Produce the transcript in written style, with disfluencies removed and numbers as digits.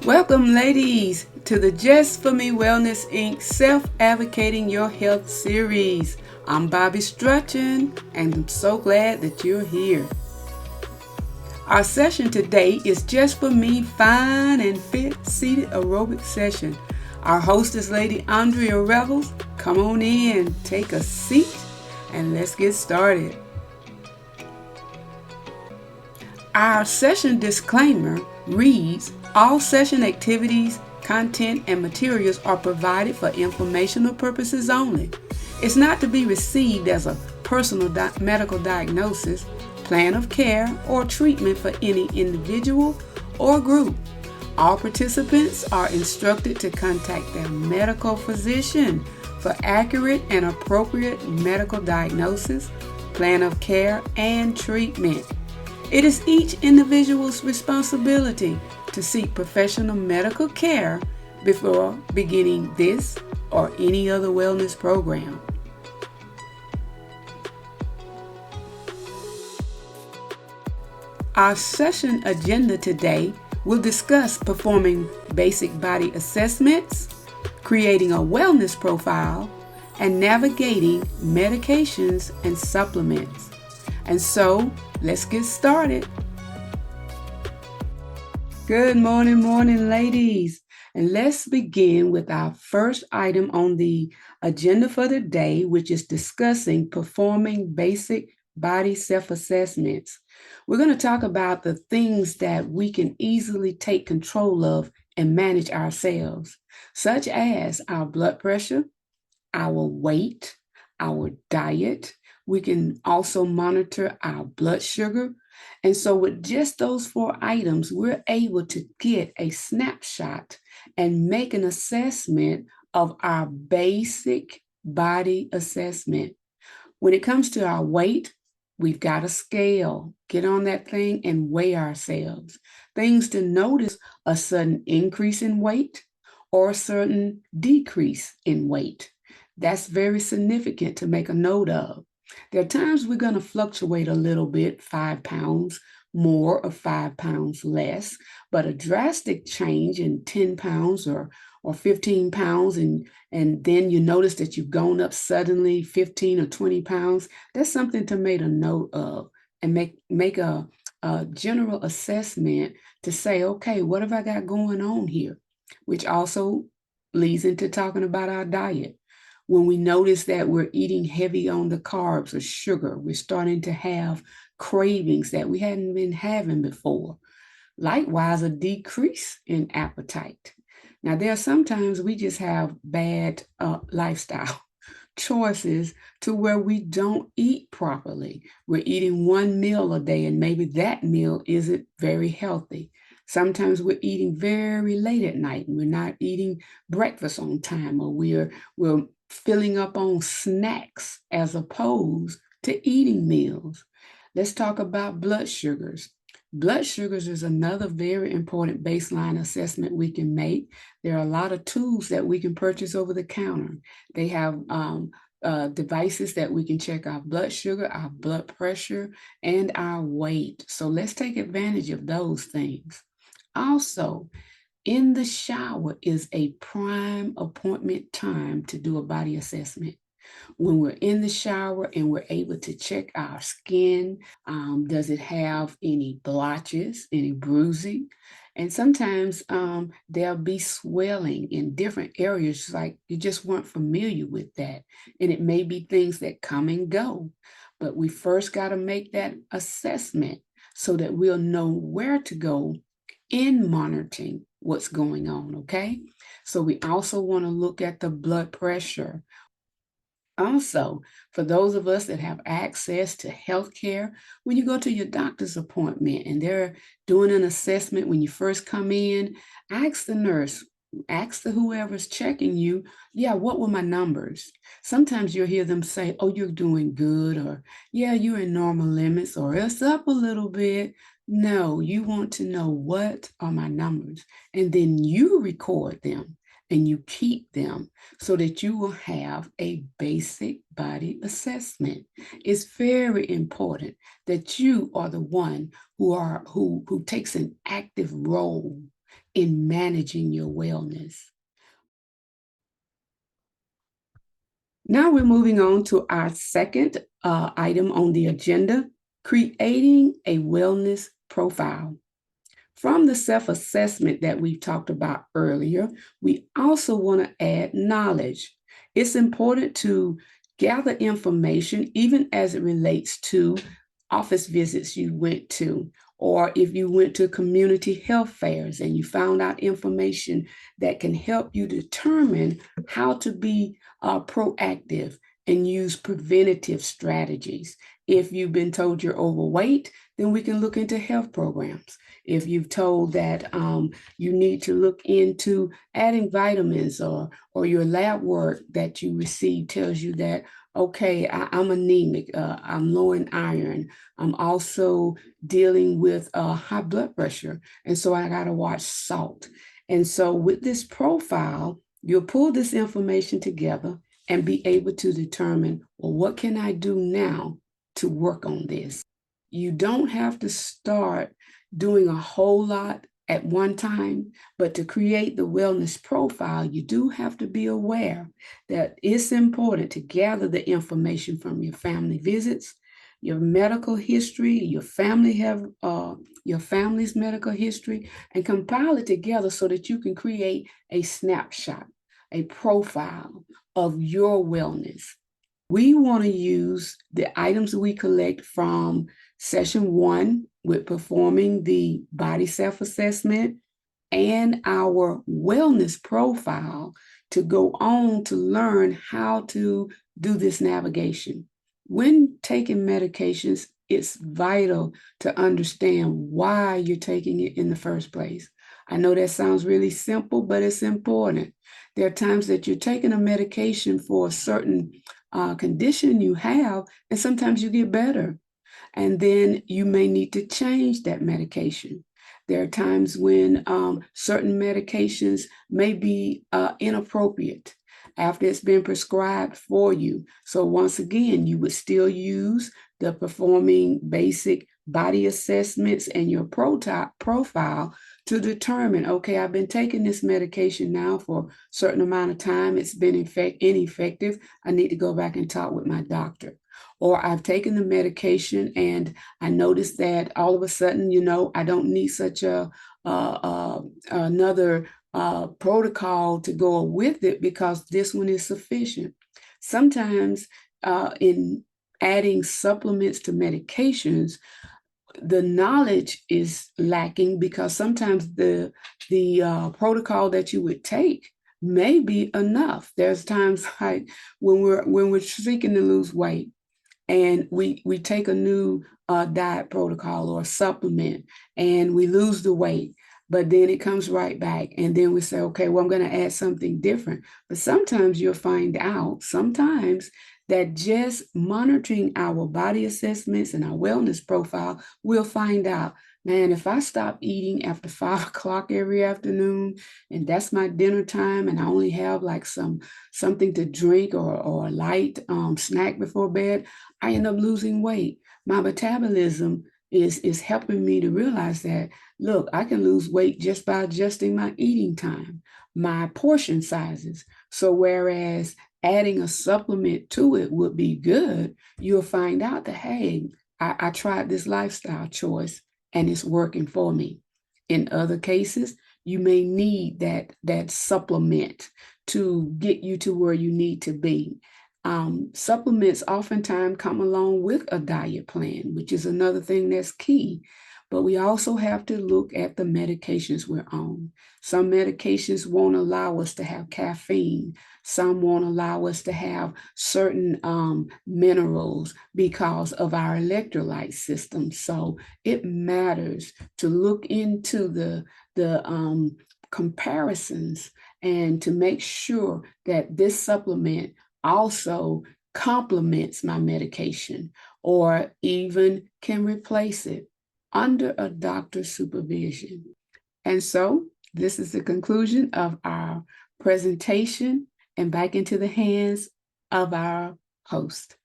Welcome, ladies, to the Just For Me Wellness Inc. Self-Advocating Your Health series. I'm Bobby Strutchen, and I'm so glad that you're here. Our session today is Just For Me Fine and Fit Seated Aerobic Session. Our host is Lady Andrea Revels. Come on in, take a seat, and let's get started. Our session disclaimer reads, all session activities, content, and materials are provided for informational purposes only. It's not to be received as a personal medical diagnosis, plan of care, or treatment for any individual or group. All participants are instructed to contact their medical physician for accurate and appropriate medical diagnosis, plan of care, and treatment. It is each individual's responsibility to seek professional medical care before beginning this or any other wellness program. Our session agenda today will discuss performing basic body assessments, creating a wellness profile, and navigating medications and supplements. And so, let's get started. Good morning, ladies. And let's begin with our first item on the agenda for the day, which is discussing performing basic body self-assessments. We're going to talk about the things that we can easily take control of and manage ourselves, such as our blood pressure, our weight, our diet. We can also monitor our blood sugar. And so with just those 4 items, we're able to get a snapshot and make an assessment of our basic body assessment. When it comes to our weight, we've got a scale. Get on that thing and weigh ourselves. Things to notice: a sudden increase in weight or a certain decrease in weight. That's very significant to make a note of. There are times we're going to fluctuate a little bit, 5 pounds more or 5 pounds less, but a drastic change in 10 pounds or 15 pounds, and then you notice that you've gone up suddenly 15 or 20 pounds, that's something to make a note of and make a general assessment to say, okay, what have I got going on here? Which also leads into talking about our diet. When we notice that we're eating heavy on the carbs or sugar, we're starting to have cravings that we hadn't been having before. Likewise, a decrease in appetite. Now, there are sometimes we just have bad lifestyle choices to where we don't eat properly. We're eating one meal a day, and maybe that meal isn't very healthy. Sometimes we're eating very late at night, and we're not eating breakfast on time, or we're filling up on snacks as opposed to eating meals. Let's talk about blood sugars. Blood sugars is another very important baseline assessment we can make. There are a lot of tools that we can purchase over the counter. They have devices that we can check our blood sugar, our blood pressure, and our weight. So let's take advantage of those things. Also, in the shower is a prime appointment time to do a body assessment. When we're in the shower and we're able to check our skin, does it have any blotches, any bruising? And sometimes there'll be swelling in different areas, like you just weren't familiar with that. And it may be things that come and go. But we first got to make that assessment so that we'll know where to go in monitoring what's going on, okay? So we also want to look at the blood pressure. Also, for those of us that have access to healthcare, when you go to your doctor's appointment and they're doing an assessment when you first come in, ask the nurse, ask the whoever's checking you, yeah, what were my numbers? Sometimes you'll hear them say, oh, you're doing good, or yeah, you're in normal limits, or it's up a little bit. No, you want to know, what are my numbers? And then you record them and you keep them so that you will have a basic body assessment. It's very important that you are the one who takes an active role in managing your wellness. Now we're moving on to our second item on the agenda, creating a wellness profile. From the self-assessment that we talked about earlier, we also want to add knowledge. It's important to gather information, even as it relates to office visits you went to, or if you went to community health fairs and you found out information that can help you determine how to be proactive and use preventative strategies. If you've been told you're overweight, then we can look into health programs. If you've told that you need to look into adding vitamins, or your lab work that you receive tells you that, okay, I'm anemic, I'm low in iron, I'm also dealing with high blood pressure, and so I got to watch salt. And so with this profile, you'll pull this information together and be able to determine, well, what can I do now to work on this? You don't have to start doing a whole lot at one time, but to create the wellness profile, you do have to be aware that it's important to gather the information from your family visits, your medical history, your family's medical history, and compile it together so that you can create a snapshot, a profile of your wellness. We want to use the items we collect from session 1 with performing the body self-assessment and our wellness profile to go on to learn how to do this navigation. When taking medications, it's vital to understand why you're taking it in the first place. I know that sounds really simple, but it's important. There are times that you're taking a medication for a certain condition you have, and sometimes you get better. And then you may need to change that medication. There are times when certain medications may be inappropriate after it's been prescribed for you. So once again, you would still use the performing basic body assessments and your profile to determine, okay, I've been taking this medication now for a certain amount of time. It's been ineffective. I need to go back and talk with my doctor. Or I've taken the medication and I noticed that all of a sudden, I don't need such another protocol to go with it because this one is sufficient. Sometimes in adding supplements to medications, the knowledge is lacking because sometimes the protocol that you would take may be enough. There's times like when we're seeking to lose weight, and we take a new diet protocol or a supplement, and we lose the weight, but then it comes right back, and then we say, okay, well, I'm going to add something different. But sometimes you'll find out that just monitoring our body assessments and our wellness profile, we'll find out, man, if I stop eating after 5 o'clock every afternoon, and that's my dinner time, and I only have like something to drink or a light snack before bed, I end up losing weight. My metabolism is helping me to realize that, look, I can lose weight just by adjusting my eating time, my portion sizes. So whereas adding a supplement to it would be good, you'll find out that, hey, I tried this lifestyle choice and it's working for me. In other cases, you may need that supplement to get you to where you need to be. Supplements oftentimes come along with a diet plan, which is another thing that's key. But we also have to look at the medications we're on. Some medications won't allow us to have caffeine. Some won't allow us to have certain minerals because of our electrolyte system. So it matters to look into the comparisons and to make sure that this supplement also complements my medication or even can replace it under a doctor's supervision. And so this is the conclusion of our presentation, and back into the hands of our host.